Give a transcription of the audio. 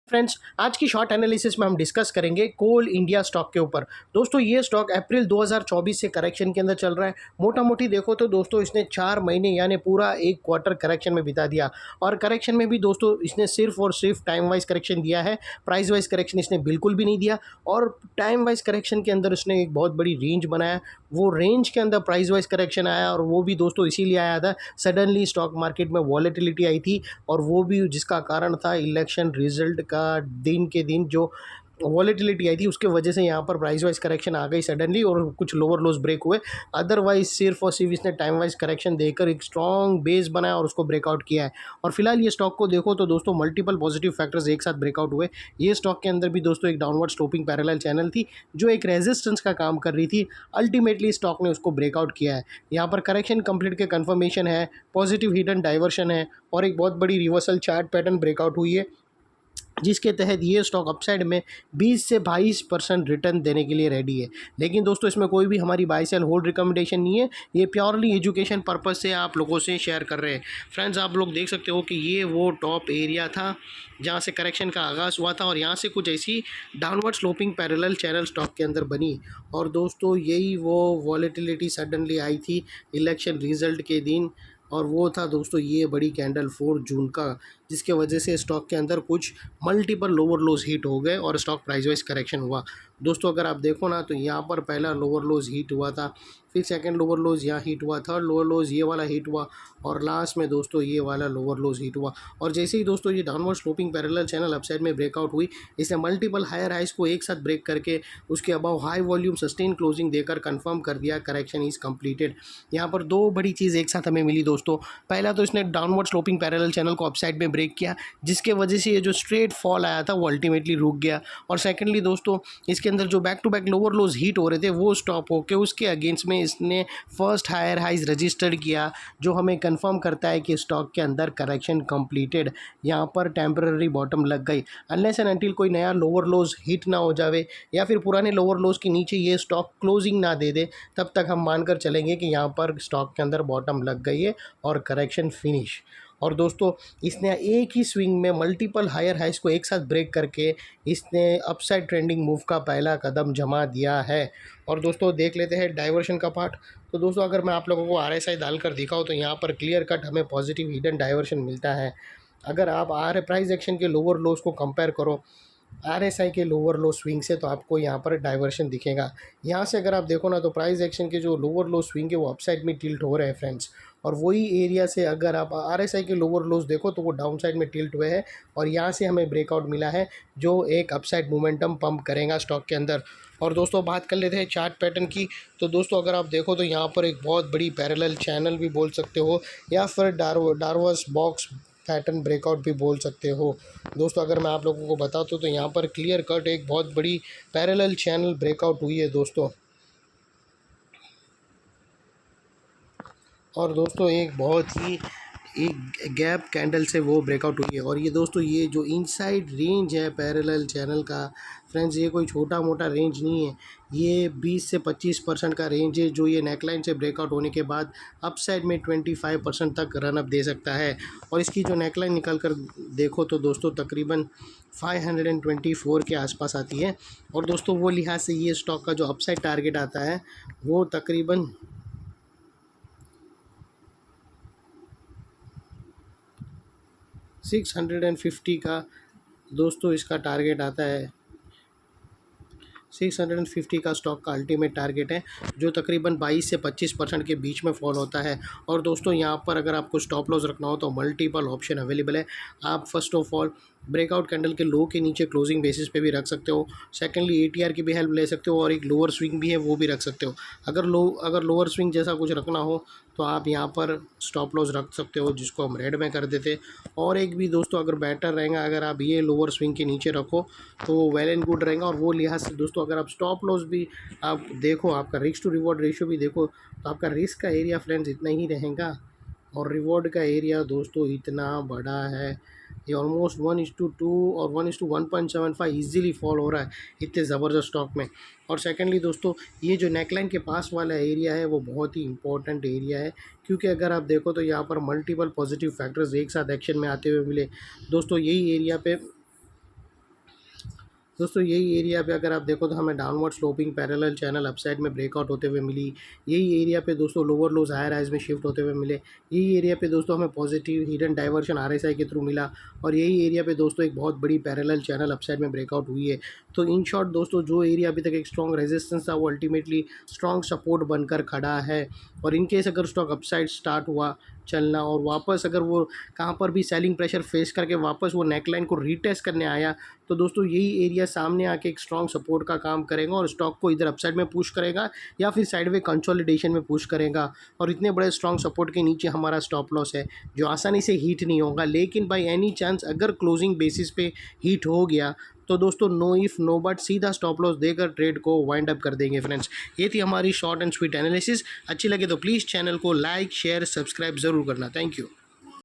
Friends, आज की short analysis में हम डिस्कस करेंगे कोल इंडिया स्टॉक के ऊपर। दोस्तों, ये स्टॉक अप्रैल 2024 से करेक्शन के अंदर चल रहा है। मोटा मोटी देखो तो दोस्तों इसने 4 महीने यानी पूरा एक क्वार्टर करेक्शन में बिता दिया। और करेक्शन में भी दोस्तों इसने सिर्फ और सिर्फ टाइम वाइज करेक्शन दिया है, प्राइस वाइज करेक्शन इसने बिल्कुल भी नहीं दिया। और टाइम वाइज करेक्शन के अंदर उसने एक बहुत बड़ी रेंज बनाया, वो रेंज के अंदर प्राइस वाइज करेक्शन आया, और वो भी दोस्तों इसीलिए आया था, सडनली स्टॉक मार्केट में वॉलेटिलिटी आई थी। और वो भी जिसका कारण था इलेक्शन रिजल्ट का दिन के दिन जो वॉलेटिलिटी आई थी, उसके वजह से यहाँ पर प्राइस वाइज करेक्शन आ गई सडनली और कुछ लोअर लोज ब्रेक हुए। अदरवाइज सिर्फ और सिर्फ इसने टाइम वाइज करेक्शन देकर एक स्ट्रॉन्ग बेस बनाया और उसको ब्रेकआउट किया है। और फिलहाल ये स्टॉक को देखो तो दोस्तों मल्टीपल पॉजिटिव फैक्टर्स एक साथ ब्रेकआउट हुए। ये स्टॉक के अंदर भी दोस्तों एक डाउनवर्ड स्लोपिंग पैरेलल चैनल थी जो एक रेजिस्टेंस का काम कर रही थी। अल्टीमेटली स्टॉक ने उसको ब्रेकआउट किया है। यहाँ पर करेक्शन कंप्लीट के कन्फर्मेशन है, पॉजिटिव हिडन डाइवर्शन है और एक बहुत बड़ी रिवर्सल चार्ट पैटर्न ब्रेकआउट हुई है, जिसके तहत ये स्टॉक अपसाइड में 20 से 22% रिटर्न देने के लिए रेडी है। लेकिन दोस्तों इसमें कोई भी हमारी बाय सेल होल्ड रिकमेंडेशन नहीं है, ये प्योरली एजुकेशन पर्पस से आप लोगों से शेयर कर रहे हैं। फ्रेंड्स, आप लोग देख सकते हो कि ये वो टॉप एरिया था जहाँ से करेक्शन का आगाज़ हुआ था और यहाँ से कुछ ऐसी downward sloping parallel channel stock के अंदर बनी। और दोस्तों यही वो वॉलेटिलिटी सडनली आई थी इलेक्शन रिजल्ट के दिन, और वो था दोस्तों ये बड़ी कैंडल 4 जून का, जिसके वजह से स्टॉक के अंदर कुछ मल्टीपल लोअर लोज हिट हो गए और स्टॉक प्राइस वाइज करेक्शन हुआ। दोस्तों अगर आप देखो ना तो यहाँ पर पहला लोअर लोज हिट हुआ था, फिर सेकंड लोअर लोज यहाँ हिट हुआ, थर्ड लोअर लोज ये वाला हिट हुआ और लास्ट में दोस्तों ये वाला लोअर लोज हिट हुआ। और जैसे ही दोस्तों ये downward sloping parallel channel upside में ब्रेकआउट हुई, इसने मल्टीपल हायर हाइज को एक साथ ब्रेक करके उसके above high volume sustain closing देकर कंफर्म कर दिया करेक्शन इज कंप्लीटेड। यहाँ पर दो बड़ी चीज़ एक साथ हमें मिली दोस्तों। पहला तो इसने डाउनवर्ड स्लोपिंग पैरेलल चैनल को अपसाइड में ब्रेक किया, जिसके वजह से ये जो स्ट्रेट फॉल आया था वो अल्टीमेटली रुक गया। और सेकेंडली दोस्तों इसके अंदर जो back to back lower lows hit हो रहे थे वो स्टॉप होकर उसके अगेंस्ट में इसने फर्स्ट हायर हाइज रजिस्टर्ड किया, जो हमें कंफर्म करता है कि स्टॉक के अंदर करेक्शन कंप्लीटेड। यहाँ पर टेम्पररी बॉटम लग गई। अनलेस एंड अनटिल कोई नया लोअर लोज हिट ना हो जावे या फिर पुराने लोअर लोज के नीचे ये स्टॉक क्लोजिंग ना दे दे, तब तक हम मानकर चलेंगे कि यहाँ पर स्टॉक के अंदर बॉटम लग गई है और करेक्शन फिनिश। और दोस्तों इसने एक ही स्विंग में मल्टीपल हायर हाइज को एक साथ ब्रेक करके इसने अपसाइड ट्रेंडिंग मूव का पहला कदम जमा दिया है। और दोस्तों देख लेते हैं डाइवर्शन का पार्ट। तो दोस्तों अगर मैं आप लोगों को RSI डालकर दिखाऊं तो यहाँ पर क्लियर कट हमें पॉजिटिव हिडन डाइवर्शन मिलता है। अगर आप प्राइस एक्शन के लोअर लोज को कंपेयर करो RSI के लोअर लो स्विंग से, तो आपको यहाँ पर डाइवर्शन दिखेगा। यहाँ से अगर आप देखो ना तो प्राइस एक्शन के जो लोअर लो स्विंग है वो अपसाइड में टिल्ट हो रहे हैं फ्रेंड्स। और वही एरिया से अगर आप RSI के लोअर लोज देखो तो वो डाउन साइड में टिल्ट हुए हैं और यहाँ से हमें ब्रेकआउट मिला है जो एक अपसाइड मोमेंटम पंप करेगा स्टॉक के अंदर। और दोस्तों बात कर लेते हैं चार्ट पैटर्न की। तो दोस्तों अगर आप देखो तो यहाँ पर एक बहुत बड़ी पैरेलल चैनल भी बोल सकते हो या फिर डार्वस बॉक्स पैटर्न ब्रेकआउट भी बोल सकते हो। दोस्तों अगर मैं आप लोगों को बताता हूँ तो यहाँ पर क्लियर कट एक बहुत बड़ी पैरेलल चैनल ब्रेकआउट हुई है दोस्तों। और दोस्तों एक बहुत ही एक गैप कैंडल से वो ब्रेकआउट हुई है। और ये दोस्तों ये जो इनसाइड रेंज है पैरेलल चैनल का फ्रेंड्स, ये कोई छोटा मोटा रेंज नहीं है, ये 20 से 25% का रेंज है जो ये नेकलाइन से ब्रेकआउट होने के बाद अपसाइड में 25% तक रन अप दे सकता है। और इसकी जो नेकलाइन निकल कर देखो तो दोस्तों तकरीबन 524 के आसपास आती है। और दोस्तों वो लिहाज से ये स्टॉक का जो अपसाइड टारगेट आता है वो तकरीबन 650 का दोस्तों इसका टारगेट आता है। 650 का स्टॉक का अल्टीमेट टारगेट है जो तकरीबन 22 से 25% के बीच में फॉल होता है। और दोस्तों यहाँ पर अगर आपको स्टॉप लॉस रखना हो तो मल्टीपल ऑप्शन अवेलेबल है। आप first of all breakout candle के लो के नीचे क्लोजिंग बेसिस पे भी रख सकते हो। सेकेंडली ATR की भी हेल्प ले सकते हो और एक लोअर स्विंग भी है वो भी रख सकते हो। अगर लोअर स्विंग जैसा कुछ रखना हो तो आप यहाँ पर स्टॉप लॉस रख सकते हो, जिसको हम रेड में कर देते। और एक भी दोस्तों अगर बेटर रहेगा अगर आप ये लोअर स्विंग के नीचे रखो तो वो वेल एंड गुड रहेगा। और वो लिहाज से दोस्तों अगर आप स्टॉप लॉस भी आप देखो, आपका रिस्क टू रिवॉर्ड रेशियो भी देखो, तो आपका रिस्क का एरिया फ्रेंड्स इतना ही रहेगा और रिवॉर्ड का एरिया दोस्तों इतना बड़ा है। ये ऑलमोस्ट 1:2 और 1:1.75 ईजिली फॉल हो रहा है इतने ज़बरदस्त स्टॉक में। और सेकेंडली दोस्तों ये जो नेकलाइन के पास वाला एरिया है वो बहुत ही इंपॉर्टेंट एरिया है, क्योंकि अगर आप देखो तो यहाँ पर मल्टीपल पॉजिटिव फैक्टर्स एक साथ एक्शन में आते हुए मिले। दोस्तों यही एरिया पे दोस्तों यही एरिया पे अगर आप देखो तो हमें downward sloping parallel channel upside में ब्रेकआउट होते हुए मिली। यही एरिया पे दोस्तों लोअर लोज हायर हाइज में शिफ्ट होते हुए मिले। यही एरिया पे दोस्तों हमें पॉजिटिव हिडन डाइवर्शन आरएसआई के थ्रू मिला और यही एरिया पे दोस्तों एक बहुत बड़ी पैरेलल चैनल अपसाइड में ब्रेकआउट हुई है। तो इन शॉर्ट दोस्तों जो एरिया अभी तक एक स्ट्रॉन्ग रेजिस्टेंस था वो अल्टीमेटली स्ट्रॉन्ग सपोर्ट बनकर खड़ा है। और इनकेस अगर स्टॉक अपसाइड स्टार्ट हुआ चलना और वापस अगर वो कहाँ पर भी सेलिंग प्रेशर फेस करके वापस वो नेकलाइन को रीटेस्ट करने आया तो दोस्तों यही एरिया सामने आके एक स्ट्रॉन्ग सपोर्ट का काम करेगा और स्टॉक को इधर अपसाइड में पुश करेगा या फिर साइडवे कंसोलिडेशन में पुश करेगा। और इतने बड़े स्ट्रॉन्ग सपोर्ट के नीचे हमारा स्टॉप लॉस है जो आसानी से हीट नहीं होगा, लेकिन बाई एनी चांस अगर क्लोजिंग बेसिस पे हीट हो गया तो दोस्तों नो इफ़ नो बट सीधा स्टॉप लॉस देकर ट्रेड को वाइंड अप कर देंगे फ्रेंड्स। ये थी हमारी शॉर्ट एंड स्वीट एनालिसिस। अच्छी लगे तो प्लीज़ चैनल को लाइक शेयर सब्सक्राइब ज़रूर करना। Thank you.